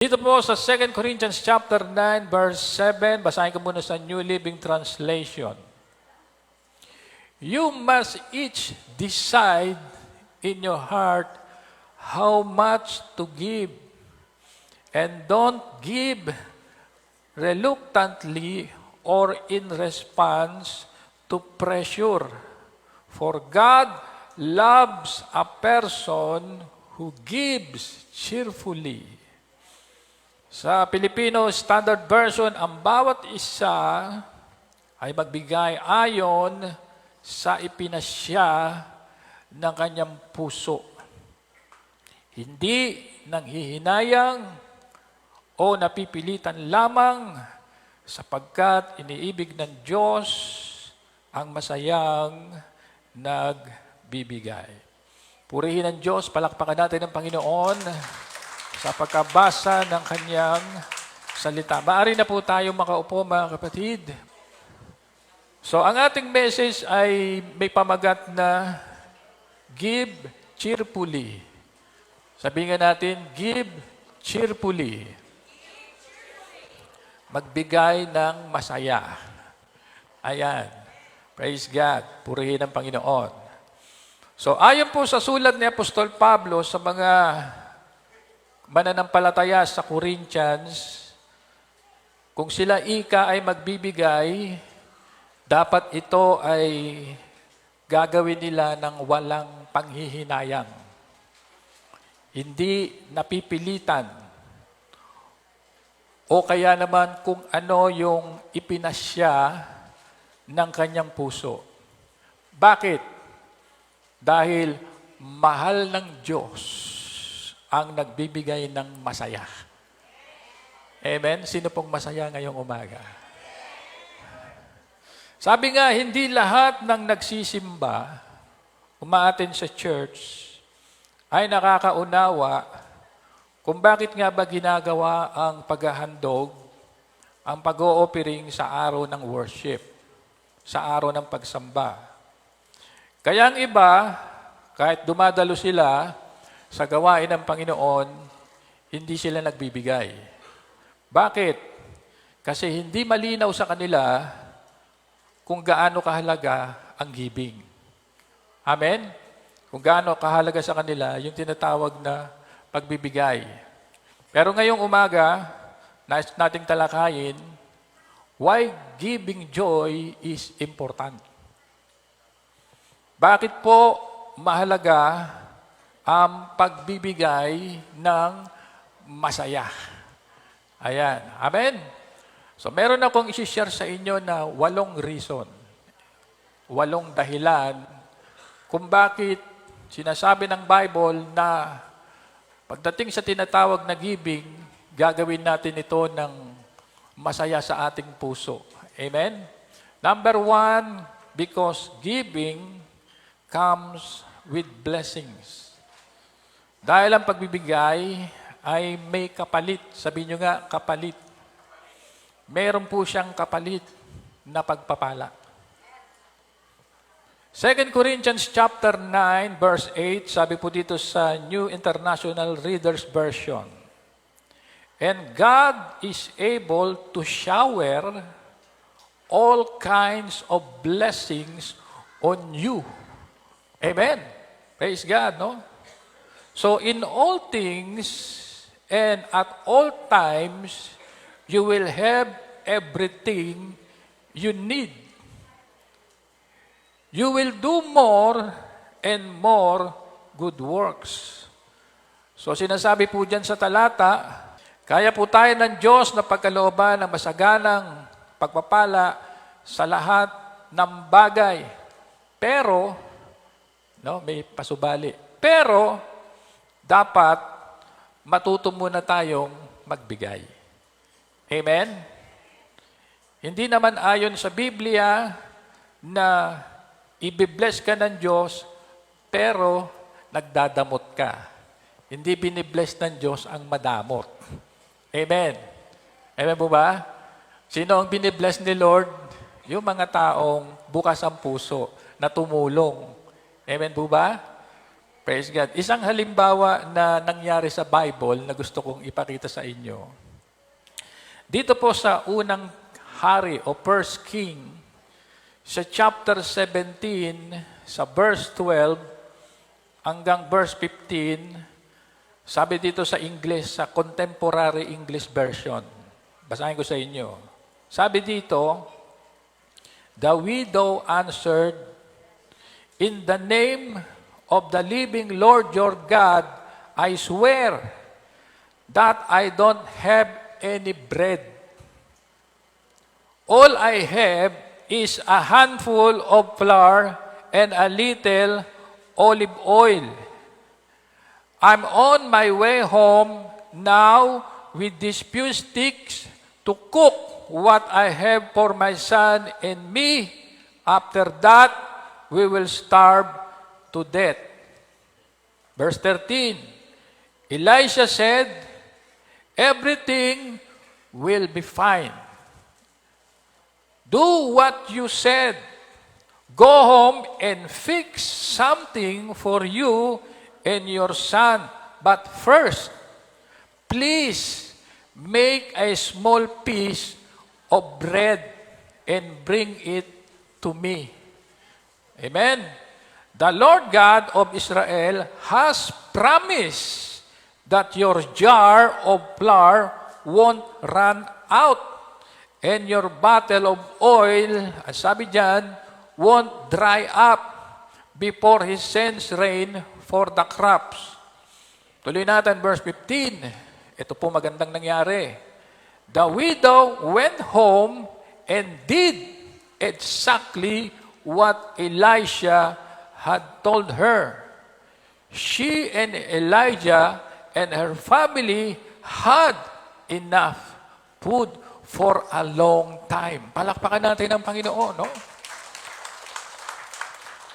Dito po sa 2 Corinthians chapter 9 verse 7, basahin ko muna sa New Living Translation. You must each decide in your heart how much to give, and don't give reluctantly or in response to pressure. For God loves a person who gives cheerfully. Sa Filipino Standard Version, ang bawat isa ay magbigay ayon sa ipinasya ng kanyang puso. Hindi nanghihinayang o napipilitan lamang sapagkat iniibig ng Diyos ang masayang nagbibigay. Purihin ang Diyos, palakpakan natin ang Panginoon sa pagkabasa ng kanyang salita. Maaari na po tayo makaupo, mga kapatid. So, ang ating message ay may pamagat na give cheerfully. Sabihin natin, give cheerfully. Magbigay ng masaya. Ayan. Praise God. Purihin ang Panginoon. So, ayon po sa sulat ni Apostol Pablo sa mga mananampalataya sa Corinthians, kung sila ika ay magbibigay, dapat ito ay gagawin nila ng walang panghihinayang. Hindi napipilitan. O kaya naman kung ano yung ipinasya ng kanyang puso. Bakit? Dahil mahal ng Diyos ang nagbibigay ng masaya. Amen? Sino pong masaya ngayong umaga? Sabi nga, hindi lahat ng nagsisimba, umaattend sa church, ay nakakaunawa kung bakit nga ba ginagawa ang paghahandog, ang pag-o-offering sa araw ng worship, sa araw ng pagsamba. Kaya ang iba, kahit dumadalo sila sa gawain ng Panginoon, hindi sila nagbibigay. Bakit? Kasi hindi malinaw sa kanila kung gaano kahalaga ang giving. Amen? Kung gaano kahalaga sa kanila yung tinatawag na pagbibigay. Pero ngayong umaga, nais nating talakayin, why giving joy is important. Bakit po mahalaga ang pagbibigay ng masaya? Ayan. Amen? So, meron akong isi-share sa inyo na 8 reason, 8 dahilan kung bakit sinasabi ng Bible na pagdating sa tinatawag na giving, gagawin natin ito ng masaya sa ating puso. Amen? Number 1, because giving comes with blessings. Dahil ang pagbibigay ay may kapalit. Sabihin nyo nga, kapalit. Meron po siyang kapalit na pagpapala. 2 Corinthians chapter 9, verse 8, sabi po dito sa New International Reader's Version, and God is able to shower all kinds of blessings on you. Amen. Praise God, no? So in all things and at all times, you will have everything you need. You will do more and more good works. So sinasabi po dyan sa talata, kaya po tayo ng Diyos na pagkalooban ng masaganang pagpapala sa lahat ng bagay. Pero, may pasubali. Pero, dapat matuto muna tayong magbigay. Amen? Hindi naman ayon sa Biblia na ibibless ka ng Diyos pero nagdadamot ka. Hindi binibless ng Diyos ang madamot. Amen? Amen po ba? Sino ang binibless ni Lord? Yung mga taong bukas ang puso na tumulong. Amen po ba? Praise God. Isang halimbawa na nangyari sa Bible na gusto kong ipakita sa inyo. Dito po sa unang hari o First King, sa chapter 17, sa verse 12 hanggang verse 15, sabi dito sa English, sa Contemporary English Version. Basahin ko sa inyo. Sabi dito, "The widow answered, 'In the name of the living Lord your God, I swear that I don't have any bread. All I have is a handful of flour and a little olive oil. I'm on my way home now with these few sticks to cook what I have for my son and me. After that, we will starve to death." Verse 13, Elisha said, "Everything will be fine. Do what you said. Go home and fix something for you and your son. But first, please make a small piece of bread and bring it to me." Amen. "The Lord God of Israel has promised that your jar of flour won't run out, and your bottle of oil," ang sabi dyan, "won't dry up before He sends rain for the crops." Tuloy natin, verse 15. Ito po magandang nangyari. "The widow went home and did exactly what Elisha had told her. She and Elijah and her family had enough food for a long time." Palakpakan natin ang Panginoon, no?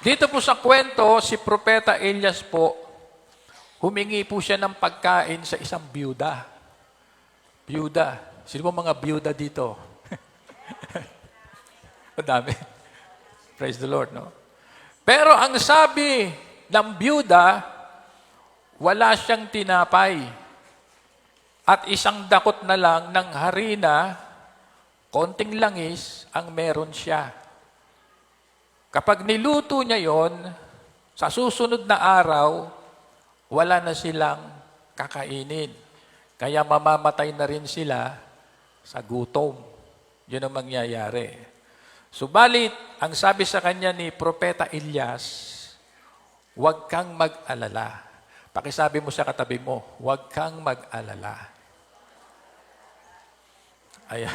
Dito po sa kwento, si Propeta Elias po, humingi po siya ng pagkain sa isang byuda. Byuda. Sino po mga byuda dito? Madami. Praise the Lord, no? Pero ang sabi ng byuda, wala siyang tinapay at isang dakot na lang ng harina, konting langis ang meron siya. Kapag niluto niya yon, sa susunod na araw, wala na silang kakainin. Kaya mamamatay na rin sila sa gutom. Yun ang mangyayari. Subalit, ang sabi sa kanya ni Propeta Elias, huwag kang mag-alala. Pakisabi mo sa katabi mo, huwag kang mag-alala. Ayan.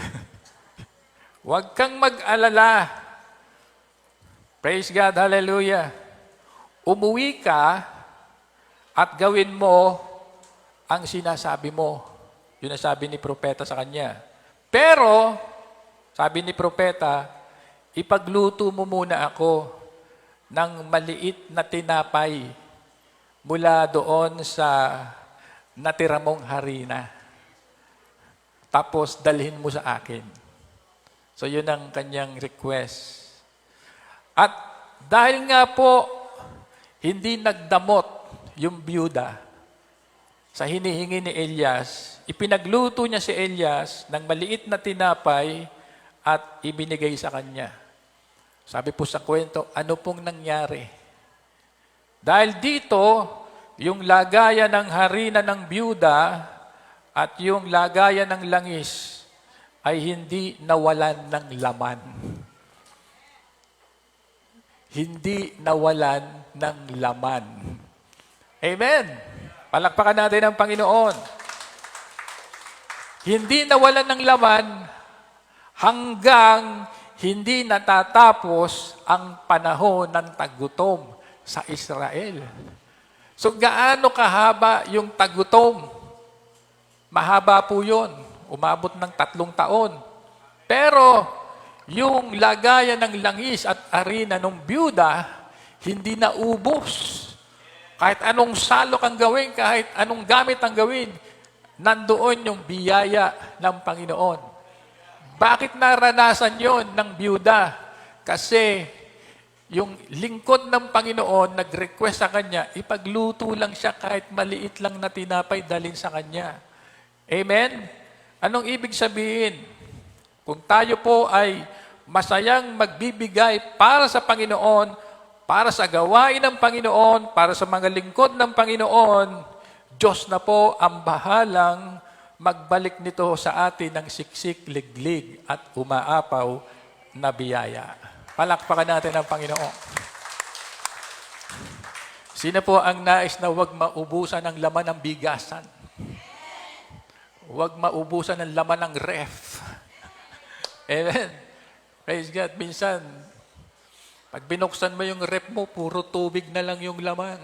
Huwag kang mag-alala. Praise God, hallelujah. Umuwi ka at gawin mo ang sinasabi mo. Yun ang sabi ni Propeta sa kanya. Pero, sabi ni Propeta, ipagluto mo muna ako ng maliit na tinapay mula doon sa natira mong harina. Tapos dalhin mo sa akin. So yun ang kanyang request. At dahil nga po, hindi nagdamot yung byuda sa hinihingi ni Elias, ipinagluto niya si Elias ng maliit na tinapay at ibinigay sa kanya. Sabi po sa kwento, ano pong nangyari? Dahil dito, yung lagayan ng harina ng byuda at yung lagayan ng langis ay hindi nawalan ng laman. Hindi nawalan ng laman. Amen. Palakpakan natin ang Panginoon. Hindi nawalan ng laman hanggang hindi natatapos ang panahon ng tagutom sa Israel. So gaano kahaba yung tagutom? Mahaba po yun. Umabot ng 3 taon. Pero yung lagayan ng langis at harina ng byuda, hindi naubos. Kahit anong salok ang gawin, kahit anong gamit ang gawin, nandoon yung biyaya ng Panginoon. Bakit naranasan yon ng byuda? Kasi yung lingkod ng Panginoon, nag-request sa kanya, ipagluto lang siya kahit maliit lang na tinapay dalhin sa kanya. Amen? Anong ibig sabihin? Kung tayo po ay masayang magbibigay para sa Panginoon, para sa gawain ng Panginoon, para sa mga lingkod ng Panginoon, Diyos na po ang bahalang magbalik nito sa atin ng siksik, liglig at umaapaw na biyaya. Palakpakan natin ang Panginoon. Sino po ang nais na huwag maubusan ng laman ng bigasan? Huwag maubusan ng laman ng ref. Amen. Praise God. Minsan, pag binuksan mo yung ref mo, puro tubig na lang yung laman.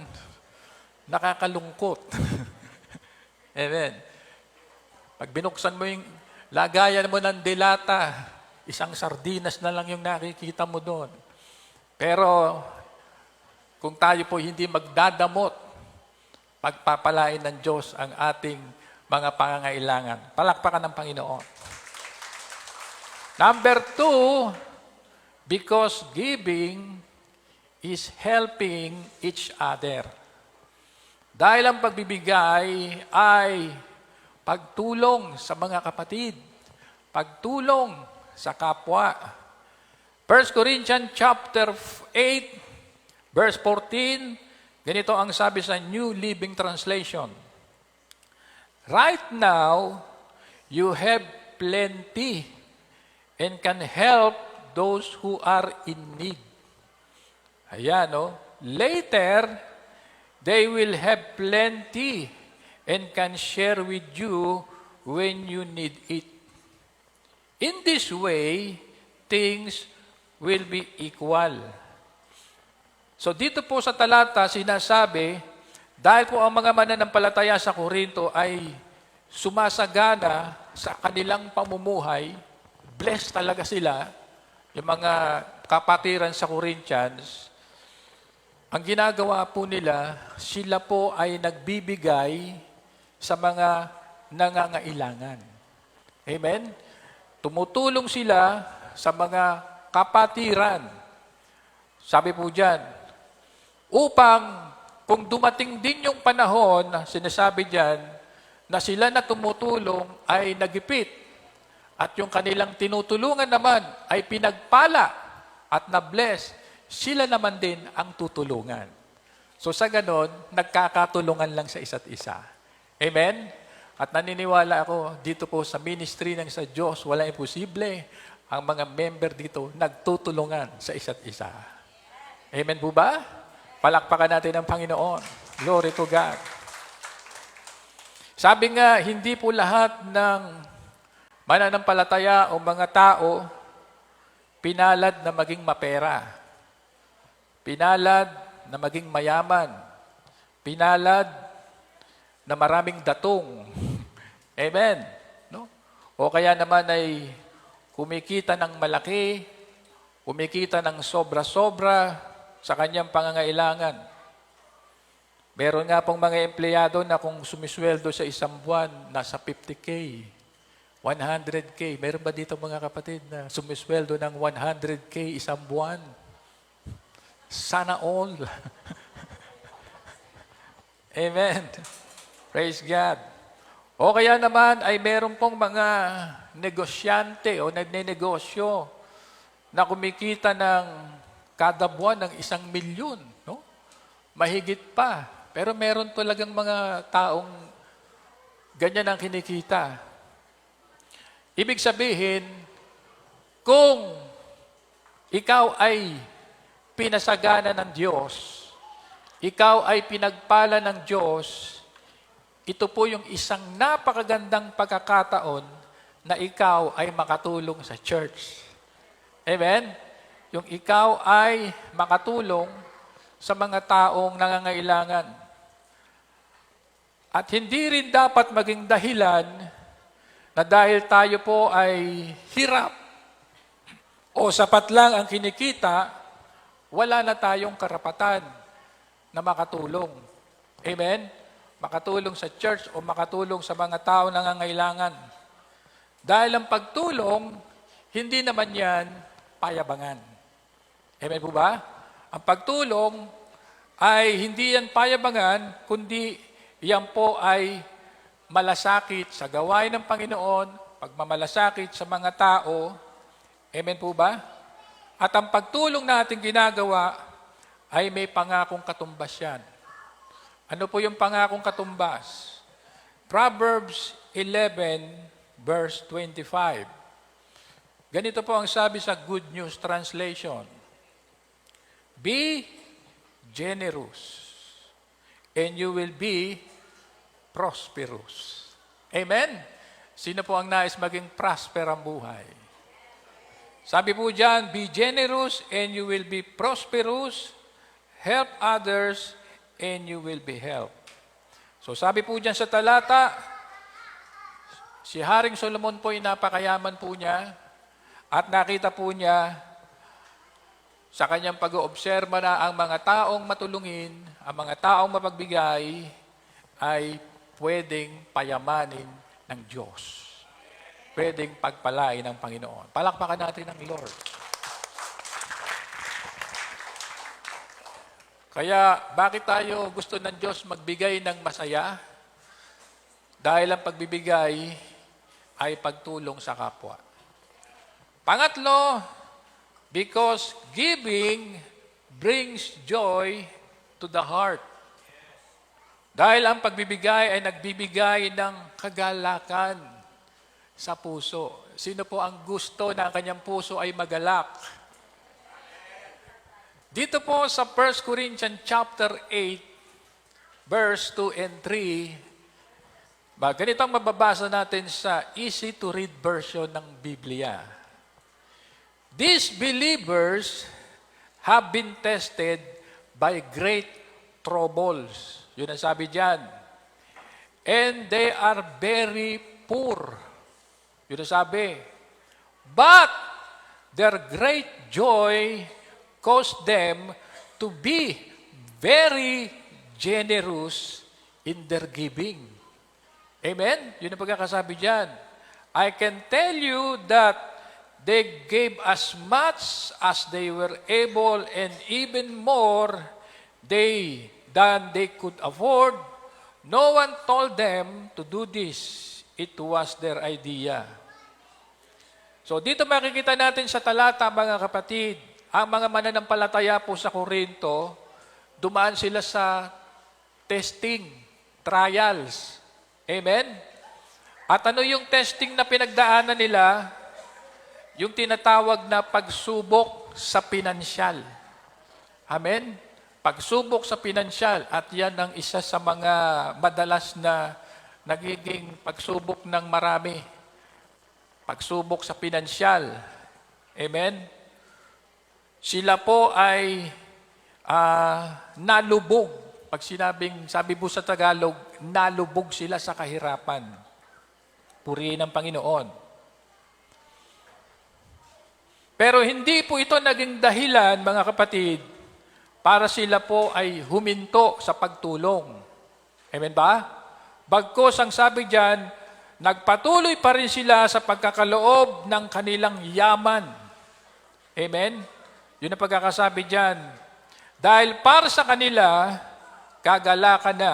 Nakakalungkot. Amen. Pag binuksan mo yung lagayan mo ng delata, isang sardinas na lang yung nakikita mo doon. Pero kung tayo po hindi magdadamot, pagpapalain ng Diyos ang ating mga pangangailangan. Palakpakan ng Panginoon. Number 2, because giving is helping each other. Dahil ang pagbibigay ay pagtulong sa mga kapatid, pagtulong sa kapwa. 1 Corinthians chapter 8, verse 14, ganito ang sabi sa New Living Translation. Right now, you have plenty and can help those who are in need. Ayan, no? Later, they will have plenty and can share with you when you need it. In this way, things will be equal. So dito po sa talata, sinasabi, dahil po ang mga mananampalataya sa Korinto ay sumasagana sa kanilang pamumuhay, blessed talaga sila, yung mga kapatiran sa Corinthians, ang ginagawa po nila, sila po ay nagbibigay sa mga nangangailangan. Amen? Tumutulong sila sa mga kapatiran. Sabi po dyan, upang kung dumating din yung panahon, sinasabi dyan, na sila na tumutulong ay nagipit at yung kanilang tinutulungan naman ay pinagpala at na-bless, sila naman din ang tutulungan. So sa ganon, nagkakatulungan lang sa isa't isa. Amen? At naniniwala ako, dito po sa ministry ng sa Diyos, walang imposible. Ang mga member dito, nagtutulungan sa isa't isa. Amen po ba? Palakpakan natin ang Panginoon. Glory to God. Sabi nga, hindi po lahat ng mananampalataya o mga tao pinalad na maging mapera. Pinalad na maging mayaman. Pinalad na maraming datong. Amen. No? O kaya naman ay kumikita ng malaki, kumikita ng sobra-sobra sa kanyang pangangailangan. Meron nga pong mga empleyado na kung sumisweldo sa isang buwan, nasa 50K, 100K. Meron ba dito mga kapatid na sumisweldo ng 100K isang buwan? Sana all. Amen. Praise God. O kaya naman ay meron pong mga negosyante o nagnenegosyo na kumikita ng kada buwan ng 1,000,000. No? Mahigit pa. Pero meron talagang mga taong ganyan ang kinikita. Ibig sabihin, kung ikaw ay pinasagana ng Diyos, ikaw ay pinagpala ng Diyos, ito po yung isang napakagandang pagkakataon na ikaw ay makatulong sa church. Amen? Yung ikaw ay makatulong sa mga taong nangangailangan. At hindi rin dapat maging dahilan na dahil tayo po ay hirap o sapat lang ang kinikita, wala na tayong karapatan na makatulong. Amen? Makatulong sa church o makatulong sa mga tao na nangangailangan. Dahil ang pagtulong, hindi naman yan payabangan. Amen po ba? Ang pagtulong ay hindi yan payabangan, kundi yan po ay malasakit sa gawain ng Panginoon, pagmamalasakit sa mga tao. Amen po ba? At ang pagtulong natin ginagawa ay may pangakong katumbas yan. Ano po yung pangakong katumbas? Proverbs 11 verse 25. Ganito po ang sabi sa Good News Translation. Be generous, and you will be prosperous. Amen? Sino po ang nais maging prosper ang buhay? Sabi po dyan, be generous, and you will be prosperous. Help others, and you will be helped. So sabi po dyan sa talata, si Haring Solomon po ay napakayaman po niya at nakita po niya sa kanyang pag-oobserba na ang mga taong matulungin, ang mga taong mapagbigay ay pwedeng payamanin ng Diyos. Pwedeng pagpalain ng Panginoon. Palakpakan natin ang Lord. Kaya, bakit tayo gusto ng Diyos magbigay ng masaya? Dahil ang pagbibigay ay pagtulong sa kapwa. Pangatlo, because giving brings joy to the heart. Dahil ang pagbibigay ay nagbibigay ng kagalakan sa puso. Sino po ang gusto na ang kanyang puso ay magalak? Dito po sa 1 Corinthians chapter 8, verse 2 and 3, ganito ang mababasa natin sa easy-to-read version ng Biblia. These believers have been tested by great troubles. Yun ang sabi diyan. And they are very poor. Yun ang sabi. But their great joy caused them to be very generous in their giving. Amen? Yun ang pagkakasabi diyan. I can tell you that they gave as much as they were able and even more than they could afford. No one told them to do this. It was their idea. So dito makikita natin sa talata, mga kapatid, ang mga mananampalataya po sa Korinto, dumaan sila sa testing, trials. Amen? At ano yung testing na pinagdaanan nila? Yung tinatawag na pagsubok sa pinansyal. Amen? Pagsubok sa pinansyal. At yan ang isa sa mga madalas na nagiging pagsubok ng marami. Pagsubok sa pinansyal. Amen? Sila po ay nalubog. Pag sabi po sa Tagalog, nalubog sila sa kahirapan. Purihin ang Panginoon. Pero hindi po ito naging dahilan, mga kapatid, para sila po ay huminto sa pagtulong. Amen ba? Bagkus ang sabi diyan, nagpatuloy pa rin sila sa pagkakaloob ng kanilang yaman. Amen? Yun ang pagkakasabi diyan. Dahil para sa kanila, kagalakan na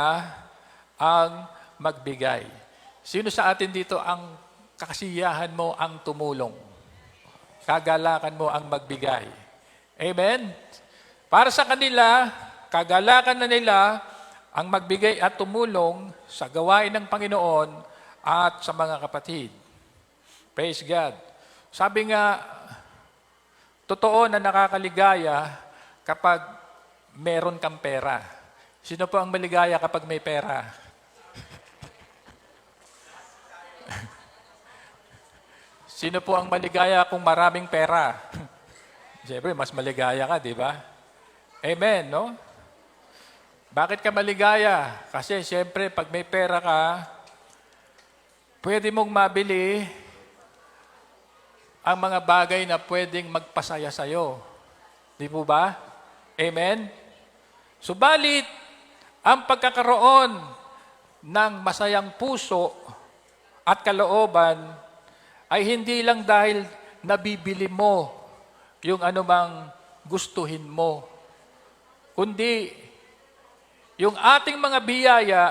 ang magbigay. Sino sa atin dito ang kasiyahan mo ang tumulong? Kagalakan mo ang magbigay. Amen? Para sa kanila, kagalakan na nila ang magbigay at tumulong sa gawain ng Panginoon at sa mga kapatid. Praise God. Sabi nga, totoo na nakakaligaya kapag meron kang pera. Sino po ang maligaya kapag may pera? Sino po ang maligaya kung maraming pera? Siyempre, mas maligaya ka, di ba? Amen, no? Bakit ka maligaya? Kasi siyempre, pag may pera ka, pwede mong mabili ang mga bagay na pwedeng magpasaya sa'yo. Di po ba? Amen? Subalit, ang pagkakaroon ng masayang puso at kalooban ay hindi lang dahil nabibili mo yung anumang gustuhin mo. kundi yung ating mga biyaya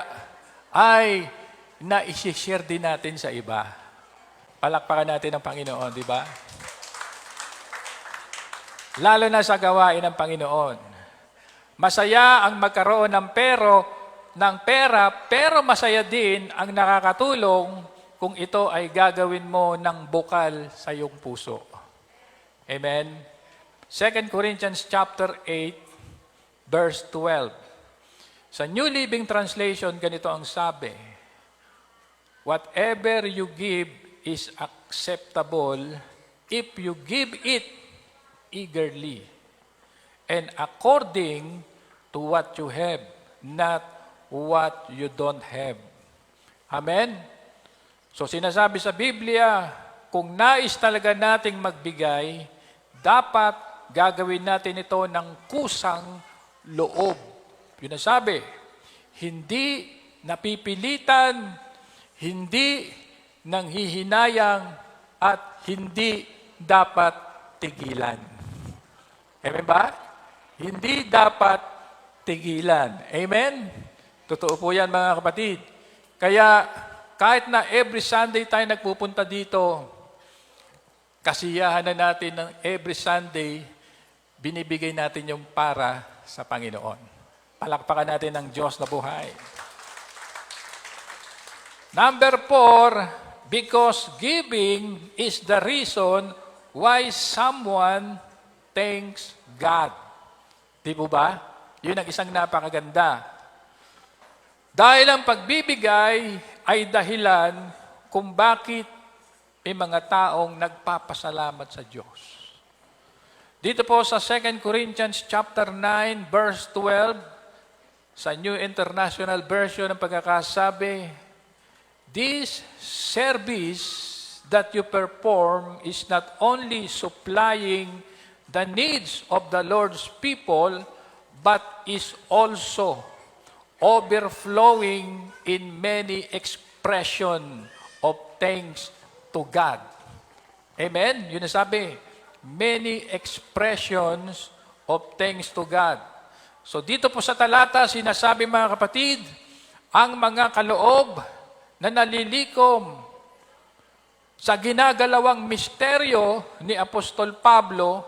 ay na-share din natin sa iba. Palakpakan natin ang Panginoon, di ba? Lalo na sa gawain ng Panginoon. Masaya ang magkaroon ng pera, pero masaya din ang nakakatulong kung ito ay gagawin mo ng bukal sa iyong puso. Amen? 2 Corinthians chapter 8, verse 12. Sa New Living Translation, ganito ang sabi, whatever you give is acceptable if you give it eagerly and according to what you have, not what you don't have. Amen? So sinasabi sa Biblia, kung nais talaga nating magbigay, dapat gagawin natin ito ng kusang loob. Yun ang sabi, hindi napipilitan, hindi nanghihinayang, at hindi dapat tigilan. Amen ba? Hindi dapat tigilan. Amen? Totoo po yan mga kapatid. Kaya kahit na every Sunday tayo nagpupunta dito, kasiyahan na natin ng every Sunday, binibigay natin yung para sa Panginoon. Palakpakan natin ang Diyos na buhay. Number 4, because giving is the reason why someone thanks God. Di po ba? Yun ang isang napakaganda. Dahil ang pagbibigay ay dahilan kung bakit may mga taong nagpapasalamat sa Diyos. Dito po sa 2 Corinthians chapter 9, verse 12, sa New International Version ng pagkakasabi, this service that you perform is not only supplying the needs of the Lord's people, but is also overflowing in many expression of thanks to God. Amen? Yun ang sabi, many expressions of thanks to God. So dito po sa talata, sinasabi mga kapatid, ang mga kaloob na nalilikom sa ginagalawang misteryo ni Apostol Pablo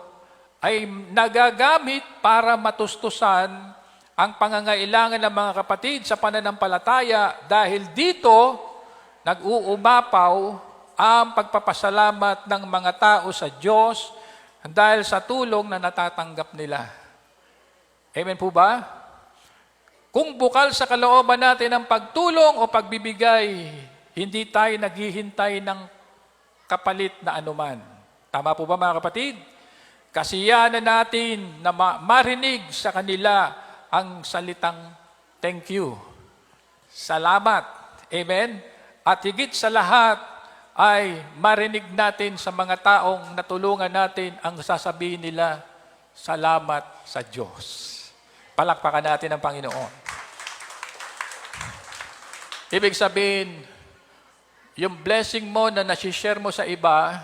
ay nagagamit para matustusan ang pangangailangan ng mga kapatid sa pananampalataya dahil dito nag-uumapaw ang pagpapasalamat ng mga tao sa Diyos dahil sa tulong na natatanggap nila. Amen po ba? Kung bukal sa kalooban natin ang pagtulong o pagbibigay, hindi tayo naghihintay ng kapalit na anuman. Tama po ba mga kapatid? Kasiyahan na natin na marinig sa kanila ang salitang thank you. Salamat. Amen? At higit sa lahat ay marinig natin sa mga taong natulungan natin ang sasabihin nila, salamat sa Diyos. Palakpakan natin ang Panginoon. Ibig sabihin, yung blessing mo na nasishare mo sa iba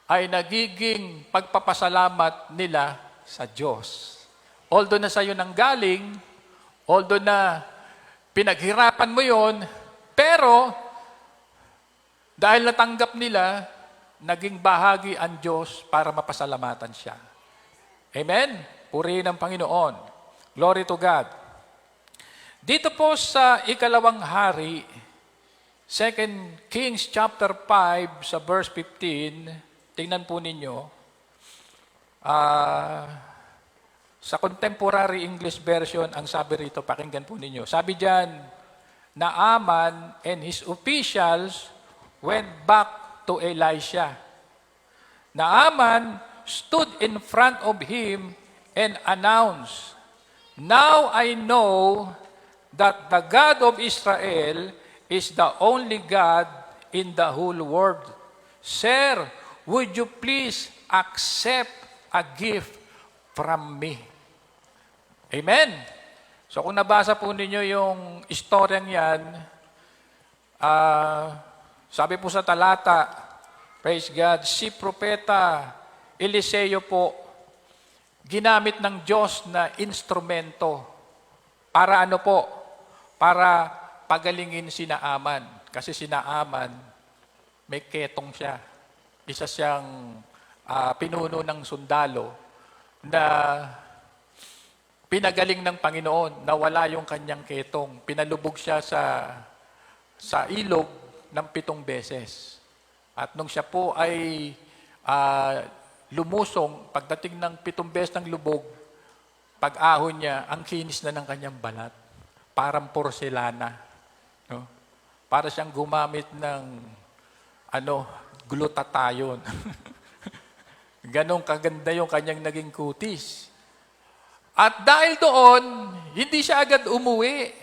ay nagiging pagpapasalamat nila sa Diyos. Although na sa'yo nanggaling, although na pinaghirapan mo yon, pero dahil natanggap nila, naging bahagi ang Diyos para mapasalamatan siya. Amen? Purihin ang Panginoon. Glory to God. Dito po sa ikalawang hari, 2 Kings chapter 5 sa verse 15, tingnan po ninyo, sa contemporary English version, ang sabi rito, pakinggan po ninyo. Sabi diyan, Naaman and his officials went back to Elisha. Naaman stood in front of him and announced, now I know that the God of Israel is the only God in the whole world. Sir, would you please accept a gift from me? Amen. So kung nabasa po ninyo yung istoryang yan, sabi po sa talata, praise God, si Propeta Eliseo po, ginamit ng Diyos na instrumento para ano po? Para pagalingin si Naaman. Kasi si Naaman, may ketong siya. Isa siyang pinuno ng sundalo na pinagaling ng Panginoon, nawala yung kanyang ketong. Pinalubog siya sa ilog ng 7 beses. At nung siya po ay lumusong, pagdating ng 7 beses ng lubog, pag-ahon niya, ang kinis na ng kanyang balat. Parang porselana. No? Para siyang gumamit ng glutathione. Ganong kaganda yung kanyang naging kutis. At dahil doon, hindi siya agad umuwi.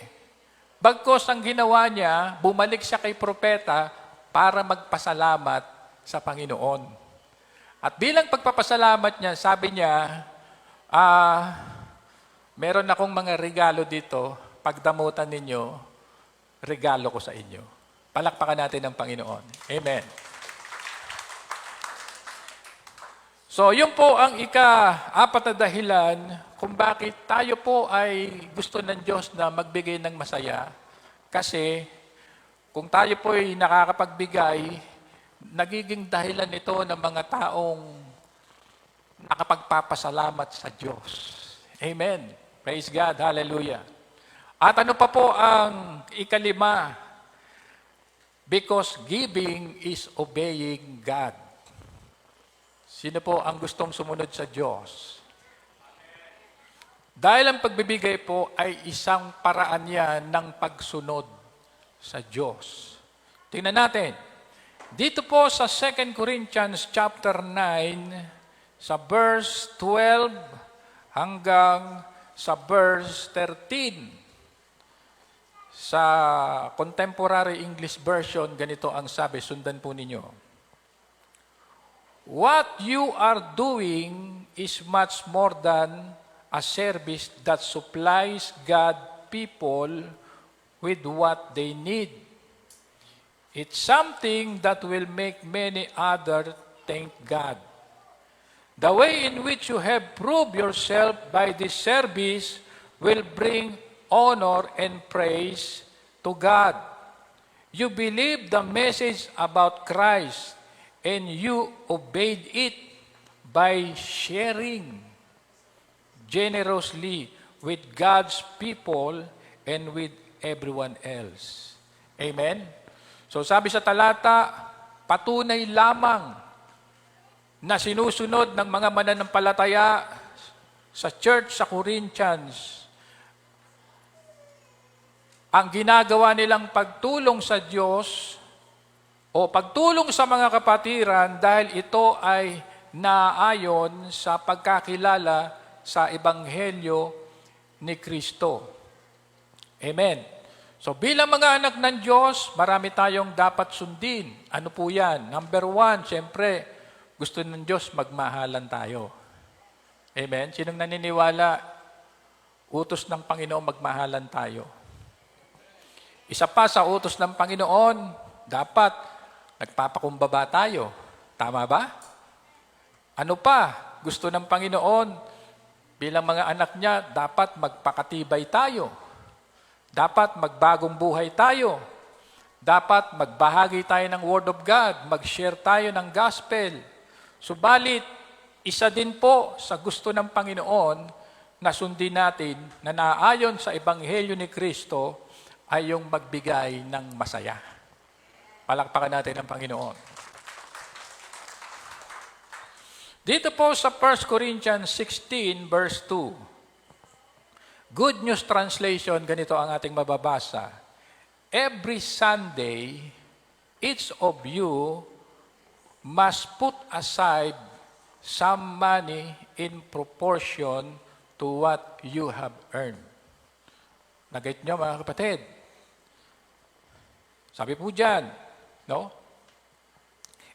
Bagkos ang ginawa niya, bumalik siya kay propeta para magpasalamat sa Panginoon. At bilang pagpapasalamat niya, sabi niya, meron akong mga regalo dito, pagdamutan ninyo, regalo ko sa inyo. Palakpakan natin ang Panginoon. Amen. So, yun po ang ika-4 na dahilan kung bakit tayo po ay gusto ng Diyos na magbigay ng masaya. Kasi, kung tayo po ay nakakapagbigay, nagiging dahilan ito ng mga taong nakapagpapasalamat sa Diyos. Amen. Praise God. Hallelujah. At ano pa po ang ika-5? Because giving is obeying God. Sino po ang gustong sumunod sa Diyos? Dahil ang pagbibigay po ay isang paraan yan ng pagsunod sa Diyos. Tingnan natin. Dito po sa 2 Corinthians chapter 9, sa verse 12 hanggang sa verse 13. Sa Contemporary English Version, ganito ang sabi, sundan po ninyo. What you are doing is much more than a service that supplies God people with what they need. It's something that will make many others thank God. The way in which you have proved yourself by this service will bring honor and praise to God. You believe the message about Christ and you obeyed it by sharing generously with God's people and with everyone else. Amen? So sabi sa talata, patunay lamang na sinusunod ng mga mananampalataya sa church sa Corinthians ang ginagawa nilang pagtulong sa Diyos o pagtulong sa mga kapatiran dahil ito ay naayon sa pagkakilala sa Ebanghelyo ni Kristo. Amen. So bilang mga anak ng Diyos, marami tayong dapat sundin. Ano po yan? Number 1, siyempre, gusto ng Diyos magmahalan tayo. Amen? Sinong naniniwala, utos ng Panginoon magmahalan tayo? Isa pa sa utos ng Panginoon, dapat nagpapakumbaba tayo. Tama ba? Ano pa? Gusto ng Panginoon, bilang mga anak niya, dapat magpakatibay tayo. Dapat magbagong buhay tayo. Dapat magbahagi tayo ng Word of God. Mag-share tayo ng Gospel. Subalit, isa din po sa gusto ng Panginoon na sundin natin na naayon sa Ebanghelyo ni Kristo ay yung magbigay ng masaya. Palakpakan natin ang Panginoon. Dito po sa 1 Corinthians 16 verse 2. Good News Translation, ganito ang ating mababasa. Every Sunday, each of you must put aside some money in proportion to what you have earned. Nag-get nyo mga kapatid? Sabi po dyan, no?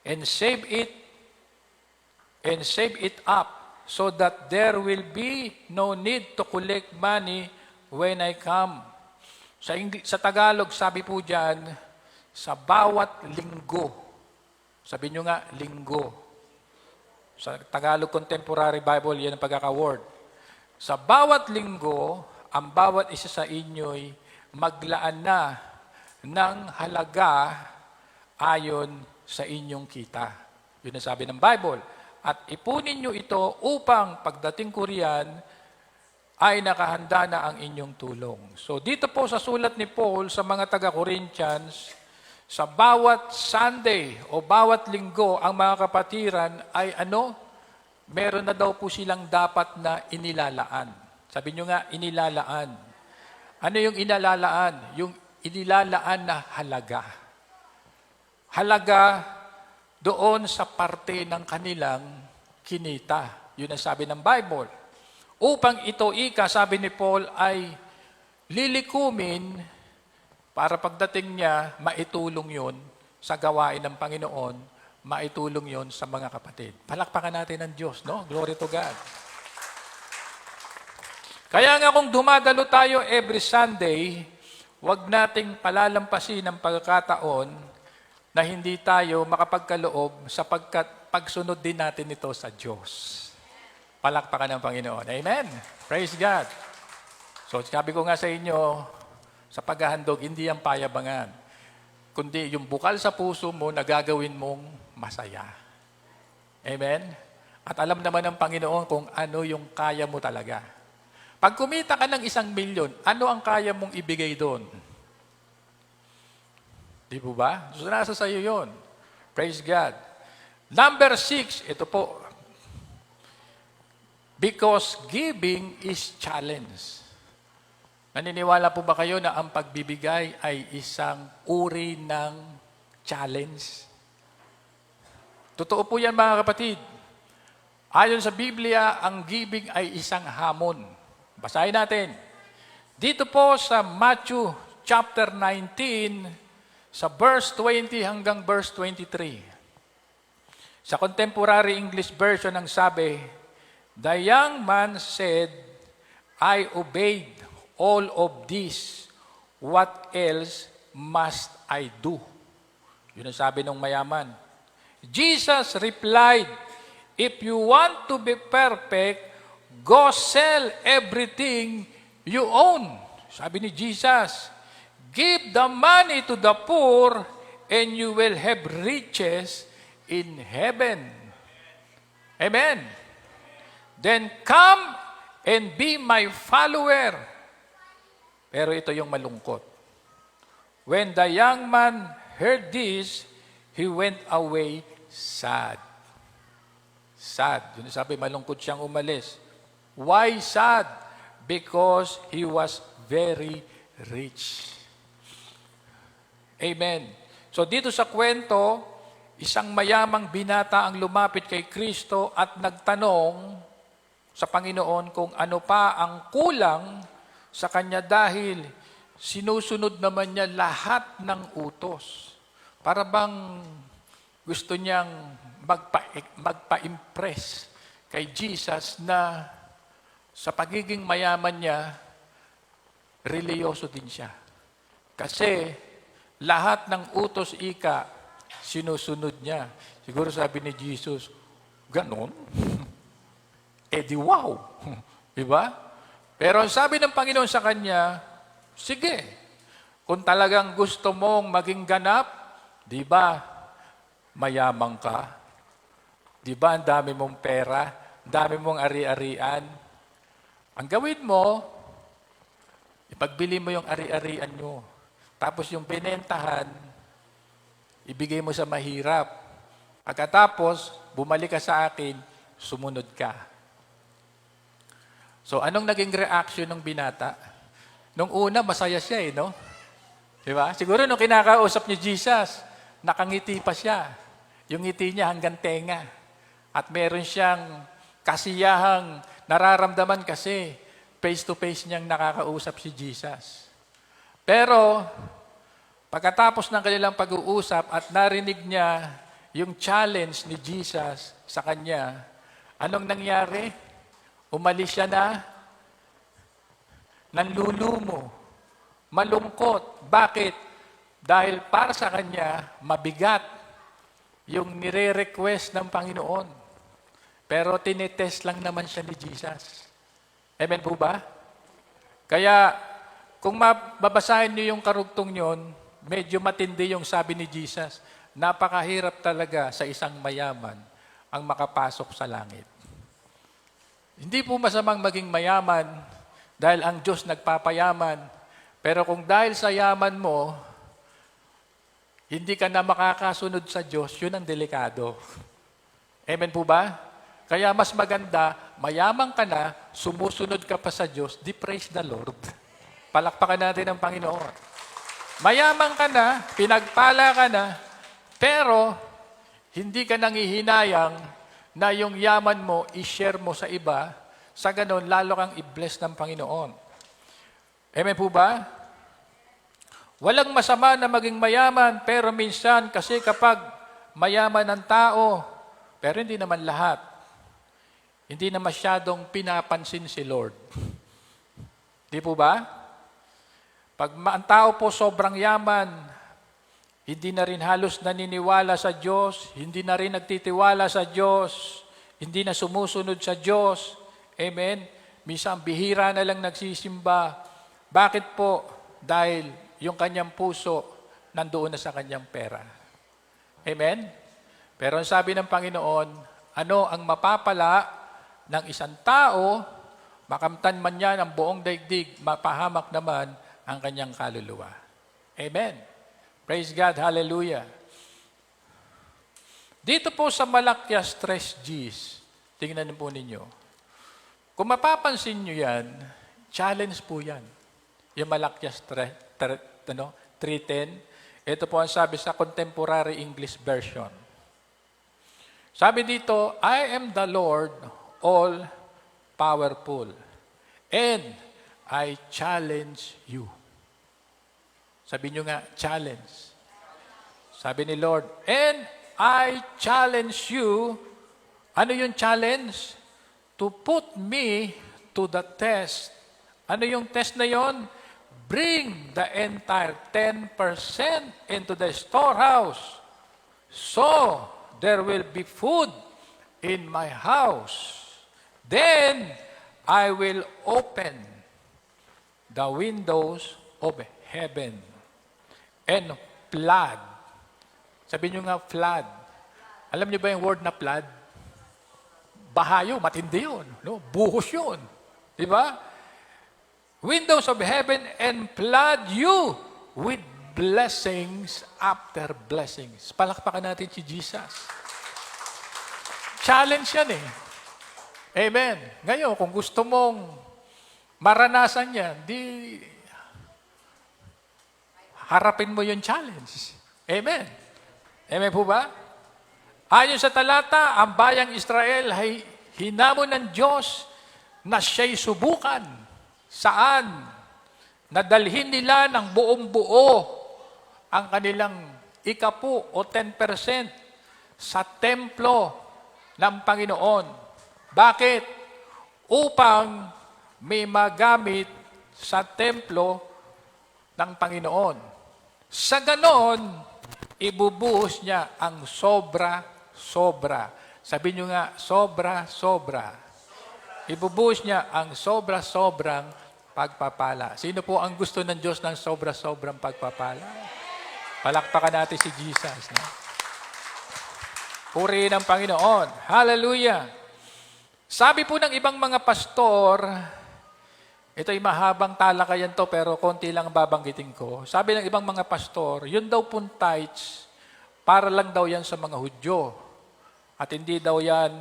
And save it up so that there will be no need to collect money when I come. Sa Tagalog, sabi po dyan, sa bawat linggo. Sabi nyo nga, linggo. Sa Tagalog Contemporary Bible, yan ang pagkaka-word. Sa bawat linggo, ang bawat isa sa inyo'y maglaan na ng halaga ayon sa inyong kita. Yun ang sabi ng Bible. At ipunin nyo ito upang pagdating ko riyan, ay nakahanda na ang inyong tulong. So dito po sa sulat ni Paul sa mga taga-Corinthians, sa bawat Sunday o bawat linggo, ang mga kapatiran ay meron na daw po silang dapat na inilalaan. Sabi nyo nga, inilalaan. Ano yung inilalaan? Yung inilalaan na halaga. Halaga doon sa parte ng kanilang kinita. Yun ang sabi ng Bible. Upang ito, sabi ni Paul, ay lilikumin para pagdating niya, maitulong yon sa gawain ng Panginoon, maitulong yon sa mga kapatid. Palakpakan natin ang Diyos, no? Glory to God. Kaya nga kung dumadalo tayo every Sunday, huwag nating palalampasin ang pagkakataon na hindi tayo makapagkaloob sapagkat pagsunod din natin ito sa Diyos. Palakpakan ng Panginoon. Amen. Praise God. So sabi ko nga sa inyo, sa paghahandog, hindi ang payabangan, kundi yung bukal sa puso mo na gagawin mong masaya. Amen? At alam naman ng Panginoon kung ano yung kaya mo talaga. Pag kumita ka ng 1 milyon, ano ang kaya mong ibigay doon? Di po ba? So, nasa sa'yo yun. Praise God. Number 6, ito po. Because giving is challenge. Naniniwala po ba kayo na ang pagbibigay ay isang uri ng challenge? Totoo po yan mga kapatid. Ayon sa Biblia, ang giving ay isang hamon. Basahin natin. Dito po sa Matthew chapter 19, sa verse 20 hanggang verse 23. Sa Contemporary English Version ang sabi, "The young man said, I obeyed all of this, what else must I do?" Yun ang sabi ng mayaman. Jesus replied, "If you want to be perfect, go sell everything you own." Sabi ni Jesus, "Give the money to the poor, and you will have riches in heaven." Amen. "Then come and be my follower." Pero ito yung malungkot. When the young man heard this, he went away sad. Sad. Yun sabi, malungkot siyang umalis. Why sad? Because he was very rich. Amen. So dito sa kwento, isang mayamang binata ang lumapit kay Kristo at nagtanong sa Panginoon kung ano pa ang kulang sa kanya dahil sinusunod naman niya lahat ng utos. Para bang gusto niyang magpa-impress kay Jesus na sa pagiging mayaman niya, reliyoso din siya. Kasi lahat ng utos sinusunod niya. Siguro sabi ni Jesus, ganon? Di wow. Diba? Pero sabi ng Panginoon sa kanya, sige, kung talagang gusto mong maging ganap, di ba, mayamang ka? Di ba, ang dami mong pera, ang dami mong ari-arian? Ang gawin mo, ipagbili mo yung ari-arian nyo. Tapos yung pinentahan, ibigay mo sa mahirap. Pagkatapos, bumalik ka sa akin, sumunod ka. So, anong naging reaction ng binata? Nung una, masaya siya no? Diba? Siguro nung kinakausap ni Jesus, nakangiti pa siya. Yung ngiti niya hanggang tenga. At meron siyang kasiyahang nararamdaman kasi face-to-face niyang nakakausap si Jesus. Pero, pagkatapos ng kanilang pag-uusap at narinig niya yung challenge ni Jesus sa kanya, anong nangyari? Umalis siya na nanlulumo, malungkot. Bakit? Dahil para sa kanya, mabigat yung nire-request ng Panginoon. Pero tinetest lang naman siya ni Jesus. Amen po ba? Kaya, kung mababasahin niyo yung karugtong yon, medyo matindi yung sabi ni Jesus. Napakahirap talaga sa isang mayaman ang makapasok sa langit. Hindi po masamang maging mayaman dahil ang Diyos nagpapayaman. Pero kung dahil sa yaman mo, hindi ka na makakasunod sa Diyos, yun ang delikado. Amen po ba? Kaya mas maganda, mayaman ka na, sumusunod ka pa sa Diyos, di praise the Lord. Palakpakan natin ang Panginoon. Mayaman ka na, pinagpala ka na, pero hindi ka nangihinayang na yung yaman mo, i-share mo sa iba, sa ganon, lalo kang i-bless ng Panginoon. Amen po ba? Walang masama na maging mayaman, pero minsan kasi kapag mayaman ang tao, pero hindi naman lahat, hindi na masyadong pinapansin si Lord. Di po ba? Pag ang tao po sobrang yaman, hindi na rin halos naniniwala sa Diyos, hindi na rin nagtitiwala sa Diyos, hindi na sumusunod sa Diyos. Amen? Minsan bihira na lang nagsisimba. Bakit po? Dahil yung kanyang puso nandoon na sa kanyang pera. Amen? Pero ang sabi ng Panginoon, ano ang mapapala ng isang tao, makamtan man yan ang buong daigdig, mapahamak naman ang kanyang kaluluwa. Amen? Praise God, hallelujah. Dito po sa Malakias 3:10, tingnan po ninyo. Kung mapapansin nyo yan, challenge po yan. Yung Malakias 3:10, ito po ang sabi sa Contemporary English Version. Sabi dito, I am the Lord, all powerful, and I challenge you. Sabi nyo nga, challenge. Sabi ni Lord, and I challenge you. Ano yung challenge? To put me to the test. Ano yung test na yon? Bring the entire 10% into the storehouse, so there will be food in my house. Then I will open the windows of heaven and flood. Sabi nyo nga, flood. Alam niyo ba yung word na flood? Bahayo, matindi yun. No? Buhos yun. Di ba? Windows of heaven and flood you with blessings after blessings. Palakpakan natin si Jesus. Challenge yan eh. Amen. Ngayon, kung gusto mong maranasan yan, di harapin mo yung challenge. Amen. Amen po ba? Ayon sa talata, ang bayang Israel ay hinamon ng Diyos na siya'y subukan. Saan? Nadalhin nila ng buong buo ang kanilang ikapu o 10% sa templo ng Panginoon. Bakit? Upang may magamit sa templo ng Panginoon. Sa ganon, ibubuhos niya ang sobra-sobra. Sabi niyo nga, sobra-sobra. Ibubuhos niya ang sobra-sobrang pagpapala. Sino po ang gusto ng Diyos ng sobra-sobrang pagpapala? Palakpakan natin si Jesus. No? Purihin ang Panginoon. Hallelujah! Sabi po ng ibang mga pastor, ito'y mahabang talakayan to pero konti lang babanggitin ko. Sabi ng ibang mga pastor, yun daw pong tithes, para lang daw yan sa mga Hudyo. At hindi daw yan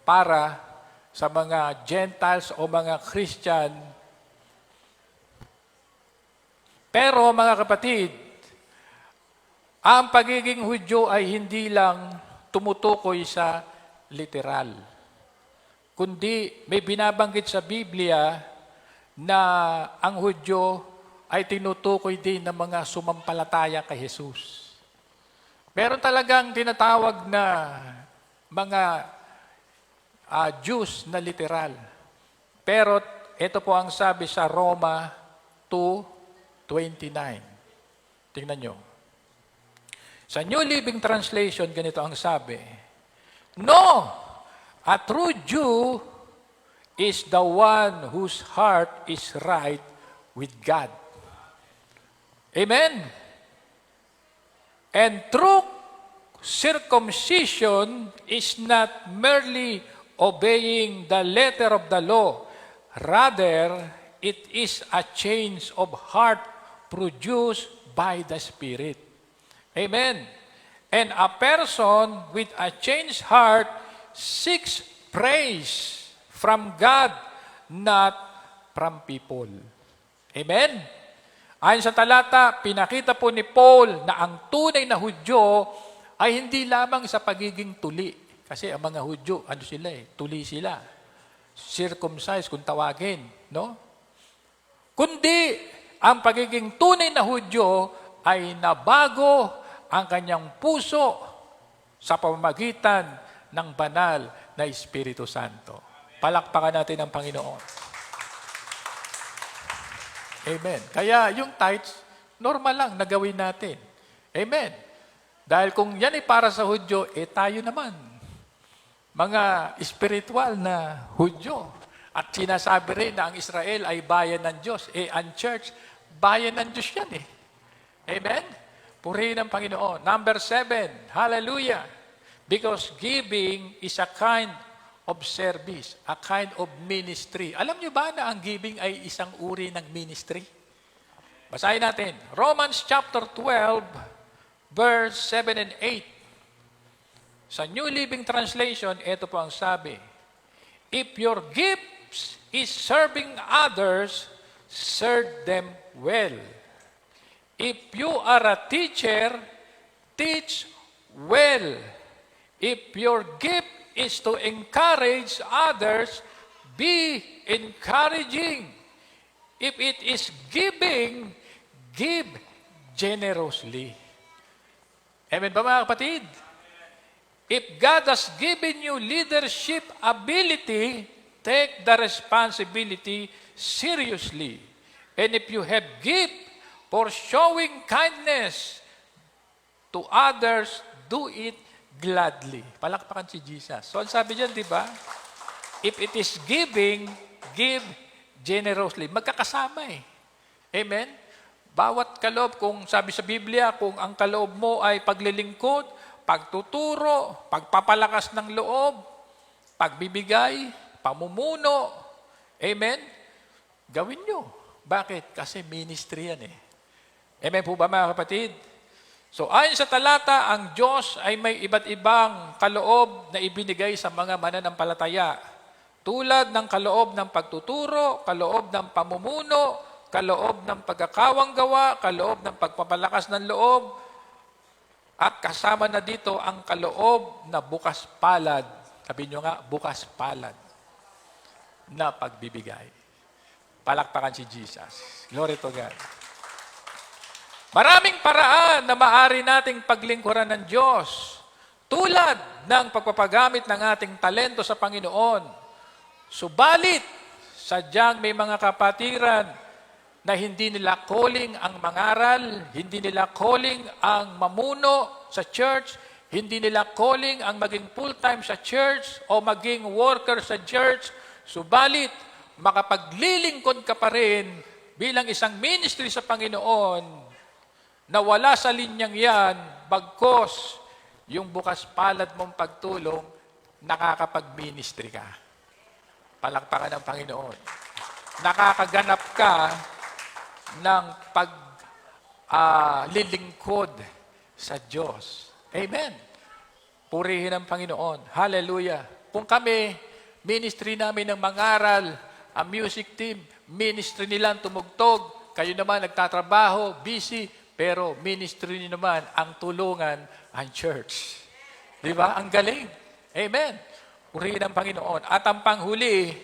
para sa mga Gentiles o mga Christian. Pero mga kapatid, ang pagiging Hudyo ay hindi lang tumutukoy sa literal. Kundi may binabanggit sa Biblia na ang Hudyo ay tinutukoy din ng mga sumampalataya kay Jesus. Meron talagang tinatawag na mga Jews na literal. Pero ito po ang sabi sa Roma 2:29. Tingnan nyo. Sa New Living Translation, ganito ang sabi, no, A true Jew is the one whose heart is right with God. Amen? And true circumcision is not merely obeying the letter of the law. Rather, it is a change of heart produced by the Spirit. Amen? And a person with a changed heart seeks praise from God, not from people. Amen? Ayon sa talata, pinakita po ni Paul na ang tunay na Hudyo ay hindi lamang sa pagiging tuli. Kasi ang mga Hudyo, tuli sila. Circumcised kung tawagin, no? Kundi, ang pagiging tunay na Hudyo ay nabago ang kanyang puso sa pamamagitan ng banal na Espiritu Santo. Palakpakan natin ang Panginoon. Amen. Kaya yung tithes, normal lang na gawin natin. Amen. Dahil kung yan ay para sa Hudyo, tayo naman, mga spiritual na Hudyo. At sinasabi rin na ang Israel ay bayan ng Diyos. Ang church, bayan ng Diyos yan eh. Amen? Purihin ang Panginoon. Number 7, hallelujah. Because giving is a kind of service, a kind of ministry. Alam niyo ba na ang giving ay isang uri ng ministry? Basahin natin. Romans chapter 12, verse 7 and 8. Sa New Living Translation, ito po ang sabi. If your gifts is serving others, serve them well. If you are a teacher, teach well. If your gift is to encourage others, be encouraging. If it is giving, give generously. Amen ba mga kapatid? If God has given you leadership ability, take the responsibility seriously. And if you have gift for showing kindness to others, do it gladly. Palakpakan si Jesus. So, ang sabi diyan, di ba? If it is giving, give generously. Magkakasama eh. Amen? Bawat kaloob, kung sabi sa Biblia, kung ang kaloob mo ay paglilingkod, pagtuturo, pagpapalakas ng loob, pagbibigay, pamumuno, amen? Gawin nyo. Bakit? Kasi ministry yan eh. Amen po ba mga kapatid? So ayon sa talata, ang Diyos ay may iba't ibang kaloob na ibinigay sa mga mananampalataya. Tulad ng kaloob ng pagtuturo, kaloob ng pamumuno, kaloob ng pagkakawang gawa, kaloob ng pagpapalakas ng loob, at kasama na dito ang kaloob na bukas palad. Sabi nyo nga, bukas palad na pagbibigay. Palakpakan si Jesus. Glory to God. Maraming paraan na maaari nating paglingkuran ng Diyos. Tulad ng pagpapagamit ng ating talento sa Panginoon. Subalit, sadyang may mga kapatiran na hindi nila calling ang mangaral, hindi nila calling ang mamuno sa church, hindi nila calling ang maging full-time sa church o maging worker sa church. Subalit, makapaglilingkod ka pa rin bilang isang ministry sa Panginoon na wala sa linyang yan, bagkos yung bukas palad mong pagtulong, nakakapag-ministry ka. Palakpakan ng Panginoon. Nakakaganap ka ng paglilingkod sa Diyos. Amen. Purihin ang Panginoon. Hallelujah. Kung kami, ministry namin ng mangaral, ang music team, ministry nilang tumugtog, kayo naman nagtatrabaho, busy, pero ministry niyo naman ang tulungan ang church. Di ba? Ang galing. Amen. Purihin ang Panginoon. At ang panghuli,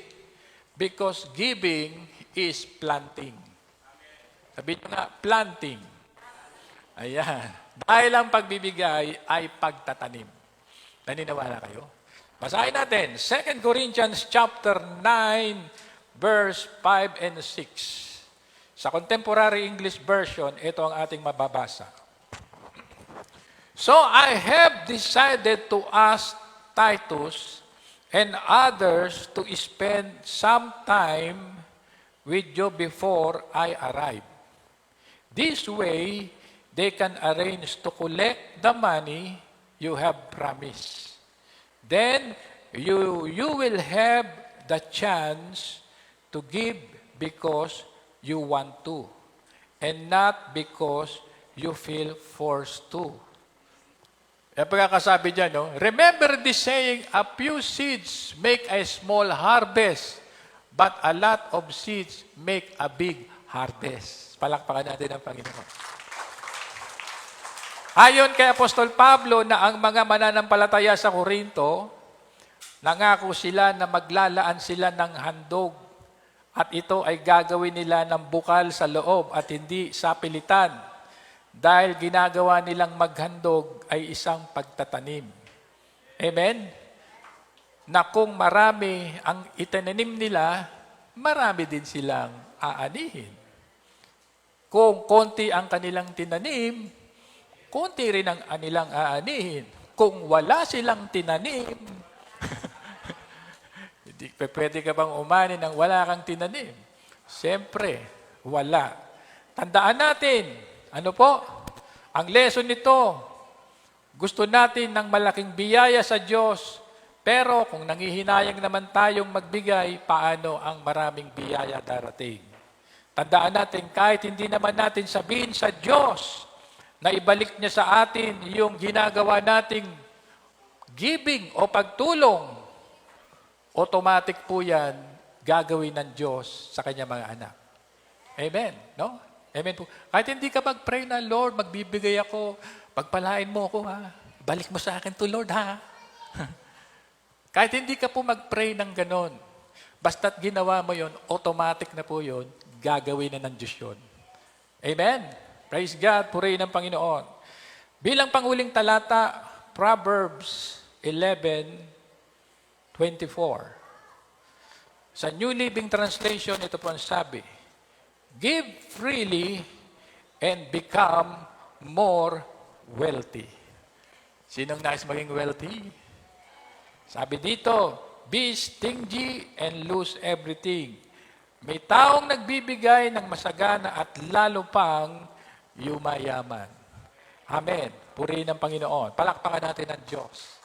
because giving is planting. Sabihin nyo nga, planting. Ayan. Dahil ang pagbibigay ay pagtatanim. Naniniwala kayo? Basahin natin, 2 Corinthians chapter 9, verse 5 and 6. Sa Contemporary English Version, ito ang ating mababasa. So I have decided to ask Titus, and others to spend some time with you before I arrive. This way, they can arrange to collect the money you have promised. Then, you will have the chance to give because you want to, and not because you feel forced to. Yung pagkakasabi dyan, no? Remember this saying, a few seeds make a small harvest, but a lot of seeds make a big harvest. Palakpakan natin ang Panginoon. Ayon kay Apostol Pablo na ang mga mananampalataya sa Korinto, nangako sila na maglalaan sila ng handog at ito ay gagawin nila ng bukal sa loob at hindi sa pilitan dahil ginagawa nilang maghandog ay isang pagtatanim. Amen? Na kung marami ang itinanim nila, marami din silang aanihin. Kung konti ang kanilang tinanim, konti rin ang kanilang aanihin. Kung wala silang tinanim, pwede ka bang umani ng wala kang tinanim? Siyempre, wala. Tandaan natin, ano po? Ang lesson nito, gusto natin ng malaking biyaya sa Diyos, pero kung nangihinayang naman tayong magbigay, paano ang maraming biyaya darating? Tandaan natin, kahit hindi naman natin sabihin sa Diyos na ibalik niya sa atin yung ginagawa nating giving o pagtulong, automatic po yan gagawin ng Diyos sa kanyang mga anak. Amen. No? Amen po. Kahit hindi ka mag-pray na, Lord, magbibigay ako, pagpalain mo ako, ha? Balik mo sa akin to, Lord, ha? Kahit hindi ka po mag-pray ng ganon, basta't ginawa mo yon, automatic na po yon, gagawin na ng Diyos yun. Amen. Praise God, purihin ng Panginoon. Bilang panghuling talata, Proverbs 11:24. Sa New Living Translation, ito po ang sabi, give freely and become more wealthy. Sinong nais maging wealthy? Sabi dito, be stingy and lose everything. May taong nagbibigay ng masagana at lalo pang yumayaman. Amen. Purihin ng Panginoon. Palakpakan natin ang Diyos.